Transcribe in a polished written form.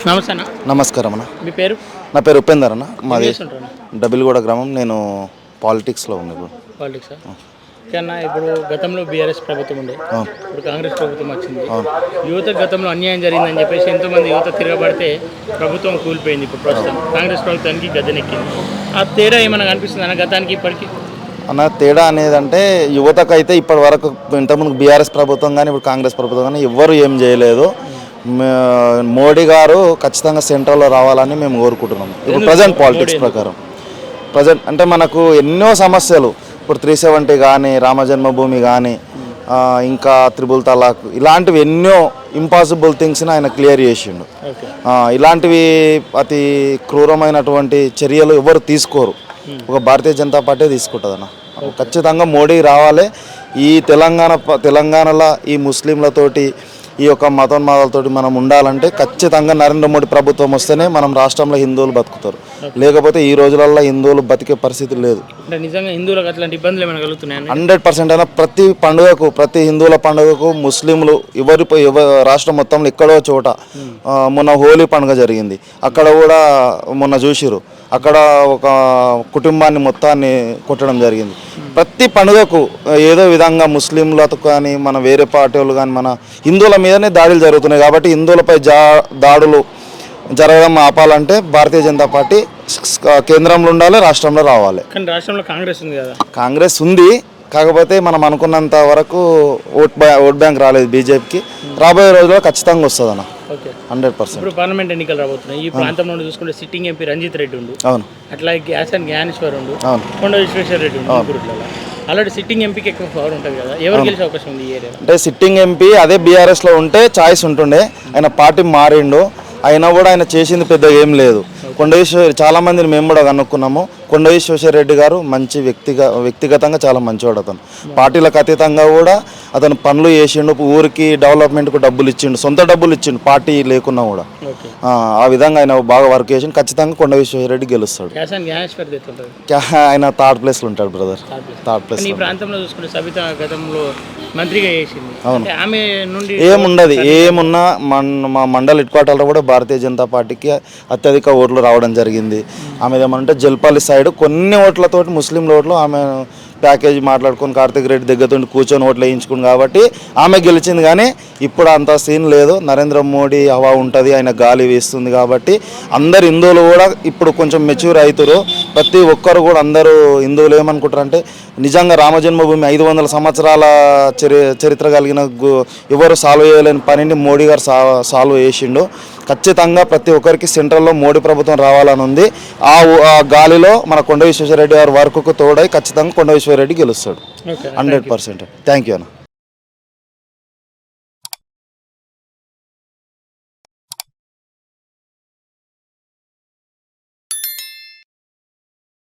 నమస్తే అన్న. నమస్కారం అన్న. మీ పేరు? నా పేరు ఉపేందర్ అన్న. మాది డబిల్గూడ గ్రామం. నేను పాలిటిక్స్లో ఉంది ఇప్పుడు. పాలిటిక్స్ కన్నా ఇప్పుడు గతంలో బీఆర్ఎస్ ప్రభుత్వం ఉండే, ఇప్పుడు కాంగ్రెస్ ప్రభుత్వం వచ్చింది. యువత గతంలో అన్యాయం జరిగిందని చెప్పేసి ఎంతోమంది యువత తిరగబడితే ప్రభుత్వం కూలిపోయింది. ఇప్పుడు ప్రస్తుతం కాంగ్రెస్ ప్రభుత్వానికి గద్దెనెక్కింది. ఆ తేడా ఏమైనా కనిపిస్తుంది అన్న గతానికి ఇప్పటికీ? అన్న తేడా అనేది అంటే యువతకు అయితే ఇప్పటి వరకు ఇంతకుముందు బీఆర్ఎస్ ప్రభుత్వం కానీ ఇప్పుడు కాంగ్రెస్ ప్రభుత్వం కానీ ఎవ్వరు ఏం చేయలేదు. మోడీ గారు ఖచ్చితంగా సెంట్రల్లో రావాలని మేము కోరుకుంటున్నాము. ఇప్పుడు ప్రజెంట్ పాలిటిక్స్ ప్రకారం ప్రజెంట్ అంటే మనకు ఎన్నో సమస్యలు ఇప్పుడు 370 కానీ రామజన్మభూమి కానీ ఇంకా త్రిబుల్ తలాక్ ఇలాంటివి ఎన్నో ఇంపాసిబుల్ థింగ్స్ని ఆయన క్లియర్ చేసిండు. ఇలాంటివి అతి క్రూరమైనటువంటి చర్యలు ఎవరు తీసుకోరు. ఒక భారతీయ జనతా పార్టీ తీసుకుంటుంది అన్న. ఖచ్చితంగా మోడీ రావాలి. ఈ తెలంగాణలో ఈ ముస్లింలతోటి ఈ యొక్క మతోన్మాదాలతోటి మనం ఉండాలంటే ఖచ్చితంగా నరేంద్ర మోడీ ప్రభుత్వం వస్తేనే మనం రాష్ట్రంలో హిందువులు బతుకుతారు. లేకపోతే ఈ రోజులలో హిందువులు బతికే పరిస్థితి లేదు. నిజంగా హిందువులకు అట్లాంటి ఇబ్బందులు ఏమైనా కలుగుతున్నాయి? 100% అయినా ప్రతి పండుగకు ప్రతి హిందువుల పండుగకు ముస్లింలు రాష్ట్రం మొత్తంలో ఎక్కడో చోట మొన్న హోలీ పండుగ జరిగింది. అక్కడ కూడా మొన్న చూసిరు, అక్కడ ఒక కుటుంబాన్ని మొత్తాన్ని కొట్టడం జరిగింది. ప్రతి పండుగకు ఏదో విధంగా ముస్లింలతో కానీ మన వేరే పార్టీ వాళ్ళు కానీ మన హిందువుల మీదనే దాడులు జరుగుతున్నాయి. కాబట్టి హిందువులపై దాడులు జరగడం ఆపాలంటే భారతీయ జనతా పార్టీ కేంద్రంలో ఉండాలి, రాష్ట్రంలో రావాలి. కానీ రాష్ట్రంలో కాంగ్రెస్ ఉంది కదా? కాంగ్రెస్ ఉంది, కాకపోతే మనం అనుకున్నంత వరకు ఓట్ బ్యాంక్ రాలేదు బీజేపీకి. రాబోయే రోజుల్లో ఖచ్చితంగా వస్తుంది అన్న. 100%. ఇప్పుడు పార్లమెంట్ ఎన్నికలు రాబోతున్నాయి. ఈ ప్రాంతం నుండి చూసుకుంటే సిట్టింగ్ ఎంపీ రంజిత్ రెడ్డి ఉండు, అవును, అట్లాగే గ్యాసన్ జ్ఞానేశ్వర్ ఉండు, కొండ విశ్వేశ్వర రెడ్డి ఉండు. అలాంటి సిట్టింగ్ ఎంపీకి ఎక్కువ పవర్ ఉంటుంది కదా, ఎవరు గెలిచే అవకాశం ఉంది ఈ ఏరియా? అంటే సిట్టింగ్ ఎంపీ అదే బీఆర్ఎస్లో ఉంటే ఛాయిస్ ఉంటుండే. ఆయన పార్టీ మారిండు, అయినా కూడా ఆయన చేసింది పెద్దగా ఏం లేదు. చాలా మందిని మేము కూడా కనుక్కున్నాము. కొండ విశ్వేశ్వర రెడ్డి గారు మంచి వ్యక్తిగతంగా చాలా మంచివాడు. అతను పార్టీలకు అతీతంగా కూడా అతను పనులు చేసిండు, ఊరికి డెవలప్మెంట్కు డబ్బులు ఇచ్చిండు, సొంత డబ్బులు ఇచ్చిండు పార్టీ లేకున్నా కూడా. ఆ విధంగా ఆయన బాగా వర్క్ చేసిండు. ఖచ్చితంగా కొండ విశ్వేశ్వర రెడ్డి గెలుస్తాడు. ఆయన థర్డ్ ప్లేస్లో ఉంటాడు బ్రదర్. Third place. ఈ ప్రాంతంలో చూసుకుంటే సబిత గతంలో మంత్రిగా చేసింది. ఆమె నుండి ఏముండదు, ఏమున్నా మా మండల్ హెడ్ క్వార్టర్లో కూడా భారతీయ జనతా పార్టీకి అత్యధిక ఓట్లు రావడం జరిగింది. ఆమె ఏమంటే జల్పల్లి సైడ్ కొన్ని ఓట్లతోటి ముస్లింల ఓట్లు ఆమె ప్యాకేజీ మాట్లాడుకొని కార్తిక్ రెడ్డి దగ్గరతో కూర్చొని ఓట్లు వేయించుకుంది కాబట్టి ఆమె గెలిచింది. కానీ ఇప్పుడు అంత సీన్ లేదు. నరేంద్ర మోడీ హవా ఉంటుంది, ఆయన గాలి వేస్తుంది కాబట్టి అందరు హిందువులు కూడా ఇప్పుడు కొంచెం మెచ్యూర్ అవుతారు. ప్రతి ఒక్కరు కూడా అందరూ హిందువులు ఏమనుకుంటారు అంటే నిజంగా రామజన్మభూమి 500 సంవత్సరాల చరిత్ర కలిగిన ఎవరు సాల్వ్ చేయలేని పనిని మోడీ గారు సాల్వ్ చేసిండు. ఖచ్చితంగా ప్రతి ఒక్కరికి సెంట్రల్లో మోడీ ప్రభుత్వం రావాలని ఉంది. ఆ గాలిలో మన కొండ విశ్వేశ్వర రెడ్డి గారి వర్క్కు తోడై ఖచ్చితంగా కొండ విశ్వేశ్వర రెడ్డి గెలుస్తాడు. 100%. థ్యాంక్ యూ అన్న.